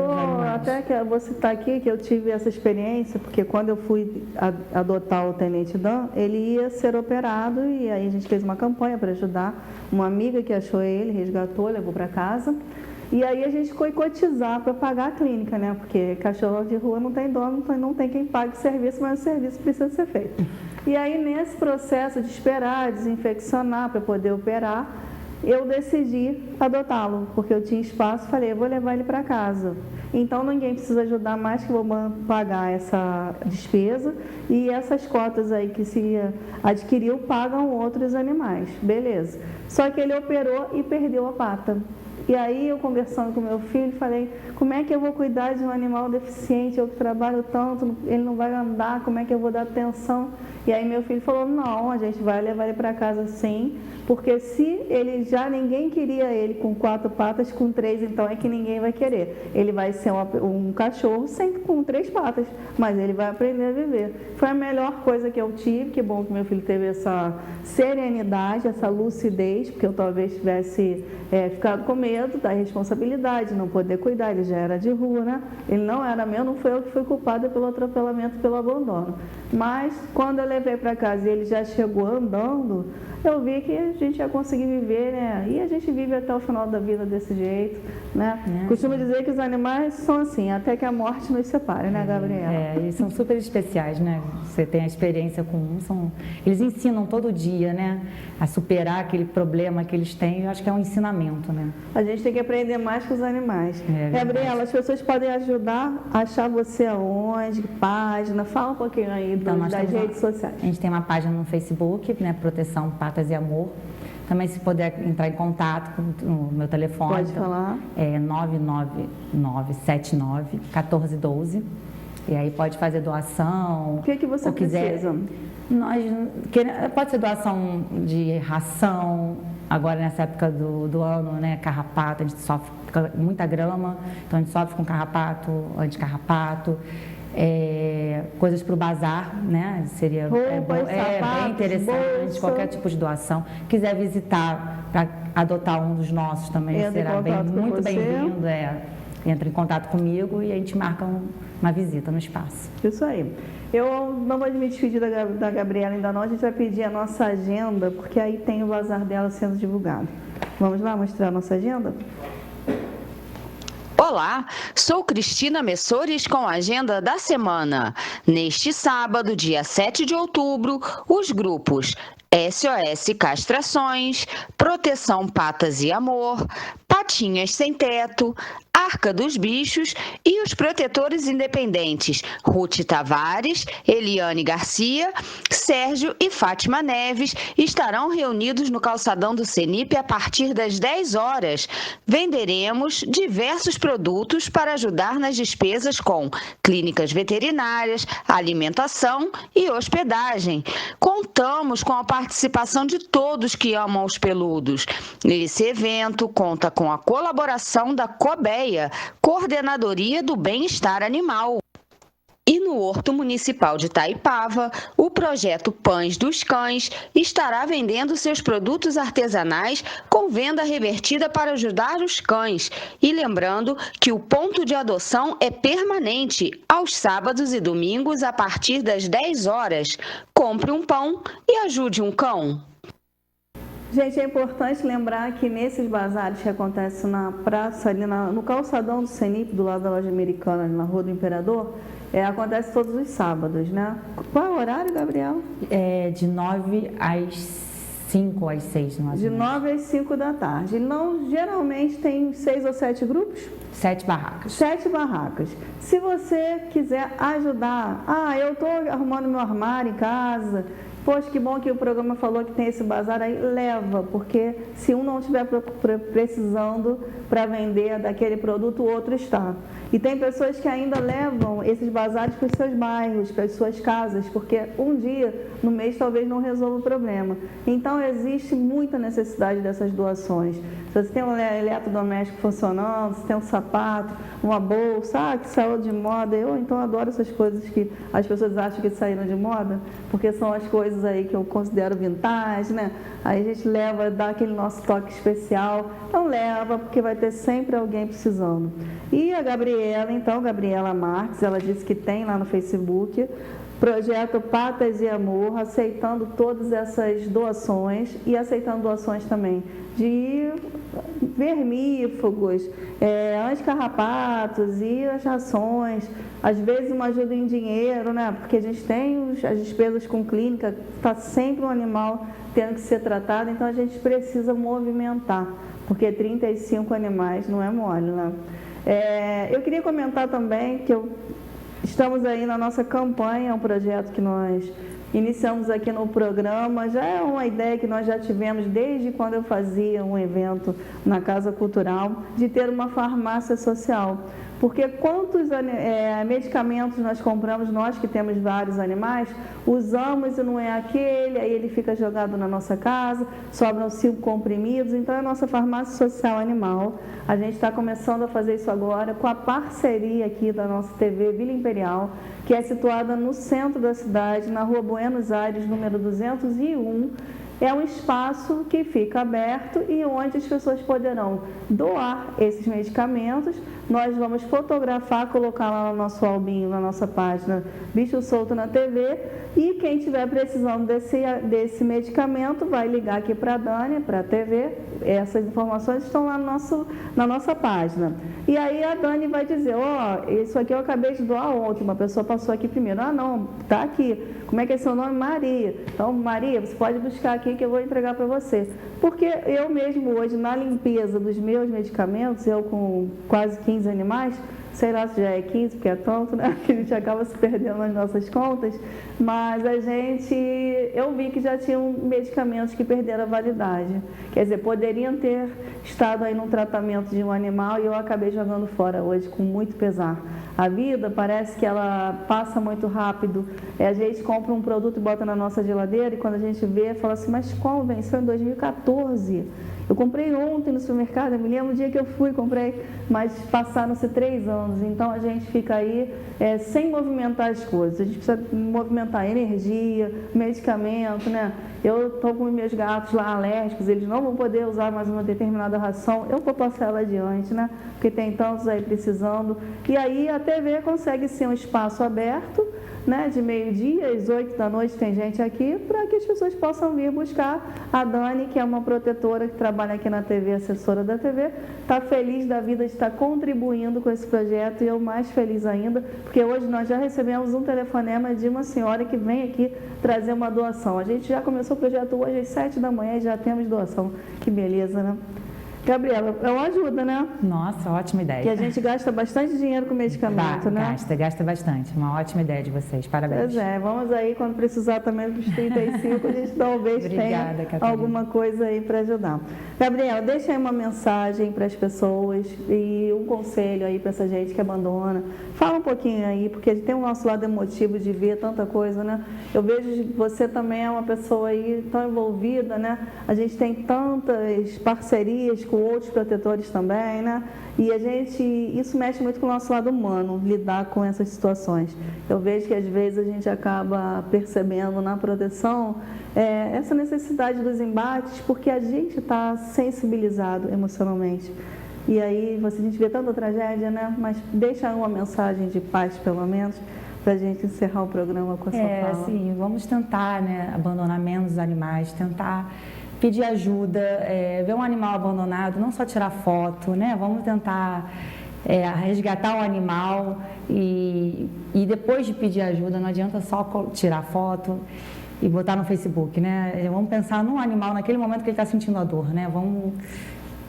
vou citar aqui que eu tive essa experiência, porque quando eu fui adotar o Tenente Dan, ele ia ser operado, e aí a gente fez uma campanha para ajudar uma amiga que achou ele, resgatou, levou para casa. E aí a gente foi cotizar para pagar a clínica, né? Porque cachorro de rua não tem dono, não tem quem pague o serviço, mas o serviço precisa ser feito. E aí, nesse processo de esperar, desinfeccionar para poder operar, eu decidi adotá-lo, porque eu tinha espaço, falei, eu vou levar ele para casa. Então, ninguém precisa ajudar mais, que eu vou pagar essa despesa, e essas cotas aí que se adquiriu pagam outros animais, beleza. Só que ele operou e perdeu a pata. E aí eu conversando com meu filho, falei, como é que eu vou cuidar de um animal deficiente, eu que trabalho tanto, ele não vai andar, como é que eu vou dar atenção? E aí meu filho falou, não, a gente vai levar ele para casa sim, porque se ele já ninguém queria ele com 4 patas, com 3, então é que ninguém vai querer. Ele vai ser um cachorro sempre com 3 patas, mas ele vai aprender a viver. Foi a melhor coisa que eu tive, que bom que meu filho teve essa serenidade, essa lucidez, porque eu talvez tivesse ficado com medo da responsabilidade, não poder cuidar, ele já era de rua, né? Ele não era meu, não foi eu que fui culpada pelo atropelamento, pelo abandono. Mas quando eu levei para casa e ele já chegou andando, eu vi que a gente ia conseguir viver, né? E a gente vive até o final da vida desse jeito, né? Costumo dizer que os animais são assim, até que a morte nos separe, né, Gabriela? Eles são super especiais, né? Você tem a experiência com eles ensinam todo dia, né? A superar aquele problema que eles têm, eu acho que é um ensinamento, né? A gente tem que aprender mais com os animais. Gabriela, as pessoas podem ajudar a achar você aonde, que página? Fala um pouquinho aí das redes sociais. A gente tem uma página no Facebook, né? Proteção Patas e Amor. Também se puder entrar em contato com o meu telefone. Pode falar. É 99979-1412. E aí pode fazer doação. O que você precisa? Pode ser doação de ração. Agora nessa época do ano, né? Carrapato, a gente sofre muita grama. Então a gente sofre com carrapato, anticarrapato. Coisas para o bazar, né? Seria roupas, sapatos, bem interessante, bolsa. qualquer tipo de doação. Quiser visitar para adotar um dos nossos também será muito bem-vindo. Entra em contato comigo e a gente marca uma visita no espaço. Isso aí. Eu não vou me despedir da Gabriela ainda não, a gente vai pedir a nossa agenda, porque aí tem o bazar dela sendo divulgado. Vamos lá mostrar a nossa agenda? Olá, sou Cristina Messores com a agenda da semana. Neste sábado, dia 7 de outubro, os grupos SOS Castrações, Proteção Patas e Amor, Patinhas Sem Teto, Arca dos Bichos e os protetores independentes Ruth Tavares, Eliane Garcia, Sérgio e Fátima Neves estarão reunidos no calçadão do CENIP a partir das 10 horas. Venderemos diversos produtos para ajudar nas despesas com clínicas veterinárias, alimentação e hospedagem. Contamos com a participação de todos que amam os peludos. Esse evento conta com a colaboração da COBEA, Coordenadoria do Bem-Estar Animal. E no Horto Municipal de Itaipava, o projeto Pães dos Cães estará vendendo seus produtos artesanais com venda revertida para ajudar os cães. E lembrando que o ponto de adoção é permanente, aos sábados e domingos a partir das 10 horas. Compre um pão e ajude um cão. Gente, é importante lembrar que nesses bazares que acontecem na praça, ali no calçadão do CENIP, do lado da loja americana, ali na Rua do Imperador, acontece todos os sábados, né? Qual é o horário, Gabriela? De 9 às 5 ou às 6, não é? De 9 às 5 da tarde. Não, geralmente tem 6 ou 7 grupos? 7 barracas. 7 barracas. Se você quiser ajudar, eu estou arrumando meu armário em casa, poxa, que bom que o programa falou que tem esse bazar aí, leva, porque se um não estiver precisando para vender daquele produto, o outro está. E tem pessoas que ainda levam esses bazares para os seus bairros, para as suas casas, porque um dia no mês talvez não resolva o problema. Então existe muita necessidade dessas doações. Se você tem um eletrodoméstico funcionando, se tem um sapato, uma bolsa, que saiu de moda, eu então adoro essas coisas que as pessoas acham que saíram de moda, porque são as coisas aí que eu considero vintage, né? Aí a gente leva, dá aquele nosso toque especial. Então leva, porque vai ter sempre alguém precisando. E a Gabriela Marques, ela disse que tem lá no Facebook Projeto Patas e Amor, aceitando todas essas doações e aceitando doações também de vermífugos, anticarrapatos e as rações, às vezes uma ajuda em dinheiro, né? Porque a gente tem as despesas com clínica, está sempre um animal tendo que ser tratado, então a gente precisa movimentar, porque 35 animais não é mole, né? Eu queria comentar também que estamos aí na nossa campanha, um projeto que nós iniciamos aqui no programa, já é uma ideia que nós já tivemos desde quando eu fazia um evento na Casa Cultural, de ter uma farmácia social. Porque quantos medicamentos nós compramos, nós que temos vários animais, usamos e não é aquele, aí ele fica jogado na nossa casa, sobram 5 comprimidos. Então, é a nossa farmácia social animal. A gente está começando a fazer isso agora com a parceria aqui da nossa TV Vila Imperial, que é situada no centro da cidade, na rua Buenos Aires, número 201. É um espaço que fica aberto e onde as pessoas poderão doar esses medicamentos. Nós vamos fotografar, colocar lá no nosso albinho, na nossa página Bicho Solto na TV. E quem estiver precisando desse medicamento vai ligar aqui para a Dani, para a TV. Essas informações estão lá na nossa página. E aí a Dani vai dizer, isso aqui eu acabei de doar ontem, uma pessoa passou aqui primeiro. Ah, não, está aqui. Como é que é seu nome? Maria. Então, Maria, você pode buscar aqui que eu vou entregar para você. Porque eu mesmo hoje, na limpeza dos meus medicamentos, eu com quase 15 animais, sei lá se já é 15, porque é tanto, né? Que a gente acaba se perdendo nas nossas contas, mas eu vi que já tinham medicamentos que perderam a validade. Quer dizer, poderiam ter estado aí num tratamento de um animal e eu acabei jogando fora hoje com muito pesar. A vida parece que ela passa muito rápido. A gente compra um produto e bota na nossa geladeira e quando a gente vê, fala assim, mas como venceu em 2014? Eu comprei ontem no supermercado, eu me lembro o dia que eu fui, comprei, mas passaram-se 3 anos. Então, a gente fica aí sem movimentar as coisas. A gente precisa movimentar energia, medicamento, né? Eu estou com meus gatos lá alérgicos, eles não vão poder usar mais uma determinada ração. Eu vou passar ela adiante, né? Porque tem tantos aí precisando. E aí, a TV consegue ser um espaço aberto, né, de meio-dia às 8 da noite tem gente aqui, para que as pessoas possam vir buscar. A Dani, que é uma protetora que trabalha aqui na TV, assessora da TV, está feliz da vida de estar contribuindo com esse projeto e eu mais feliz ainda, porque hoje nós já recebemos um telefonema de uma senhora que vem aqui trazer uma doação. A gente já começou o projeto hoje às 7 da manhã e já temos doação. Que beleza, né? Gabriela, é uma ajuda, né? Nossa, ótima ideia. Que a gente gasta bastante dinheiro com medicamento, né? Gasta bastante. Uma ótima ideia de vocês. Parabéns. Pois é, vamos aí, quando precisar também dos 35, a gente talvez tenha alguma coisa aí para ajudar. Gabriela, deixa aí uma mensagem para as pessoas e um conselho aí para essa gente que abandona. Fala um pouquinho aí, porque tem o nosso lado emotivo de ver tanta coisa, né? Eu vejo que você também é uma pessoa aí tão envolvida, né? A gente tem tantas parcerias com outros protetores também, né? E isso mexe muito com o nosso lado humano, lidar com essas situações. Eu vejo que às vezes a gente acaba percebendo na proteção essa necessidade dos embates, porque a gente está sensibilizado emocionalmente. E aí a gente vê tanta tragédia, né? Mas deixa uma mensagem de paz, pelo menos, para a gente encerrar o programa com essa fala. Sim, vamos tentar, né, abandonar menos animais, tentar pedir ajuda, ver um animal abandonado, não só tirar foto, né? Vamos tentar resgatar o animal e depois de pedir ajuda, não adianta só tirar foto e botar no Facebook, né? Vamos pensar no animal naquele momento que ele está sentindo a dor, né? Vamos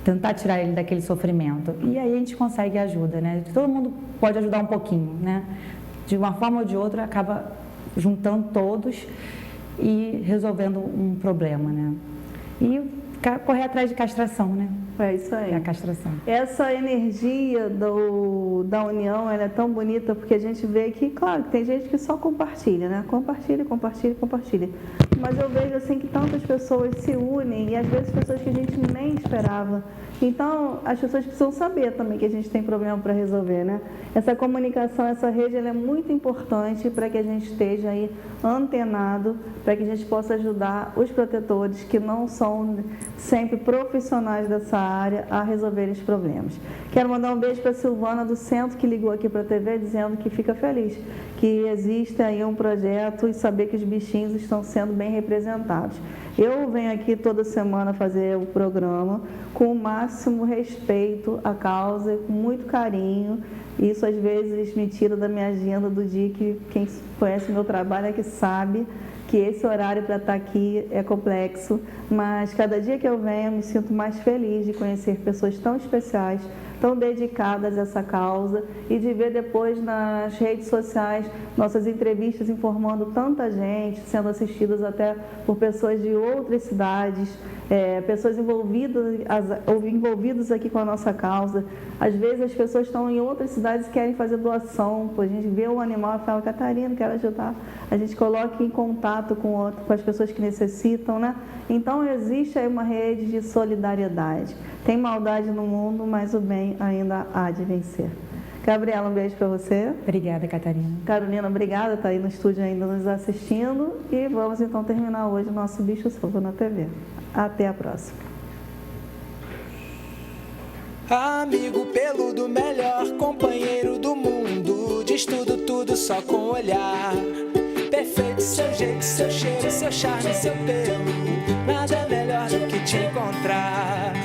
tentar tirar ele daquele sofrimento. E aí a gente consegue ajuda, né? Todo mundo pode ajudar um pouquinho, né? De uma forma ou de outra, acaba juntando todos e resolvendo um problema, né? E correr atrás de castração, né? É isso aí. A castração. Essa energia da união, ela é tão bonita, porque a gente vê que, claro, tem gente que só compartilha, né? Compartilha. Mas eu vejo, assim, que tantas pessoas se unem e, às vezes, pessoas que a gente nem esperava. Então, as pessoas precisam saber também que a gente tem problema para resolver, né? Essa comunicação, essa rede, ela é muito importante para que a gente esteja aí antenado, para que a gente possa ajudar os protetores que não são sempre profissionais dessa área a resolverem os problemas. Quero mandar um beijo para a Silvana do Centro, que ligou aqui para a TV dizendo que fica feliz que existe aí um projeto e saber que os bichinhos estão sendo bem representados. Eu venho aqui toda semana fazer o programa com o máximo respeito à causa, com muito carinho. Isso às vezes me tira da minha agenda do dia, que quem conhece o meu trabalho é que sabe que esse horário para estar aqui é complexo, mas cada dia que eu venho eu me sinto mais feliz de conhecer pessoas tão especiais, tão dedicadas a essa causa e de ver depois nas redes sociais nossas entrevistas informando tanta gente, sendo assistidas até por pessoas de outras cidades, pessoas envolvidas aqui com a nossa causa. Às vezes as pessoas estão em outras cidades e querem fazer doação, a gente vê um animal e fala, Catarina, quero ajudar. A gente coloca em contato com as pessoas que necessitam, né? Então existe aí uma rede de solidariedade. Tem maldade no mundo, mas o bem ainda há de vencer. Gabriela, um beijo para você. Obrigada, Catarina. Carolina, obrigada, está aí no estúdio ainda nos assistindo. E vamos então terminar hoje o nosso Bicho Solto na TV. Até a próxima. Amigo peludo, melhor companheiro do mundo. Diz tudo só com o olhar. Perfeito, seu jeito, seu cheiro, seu charme, seu pelo. Nada melhor do que te encontrar.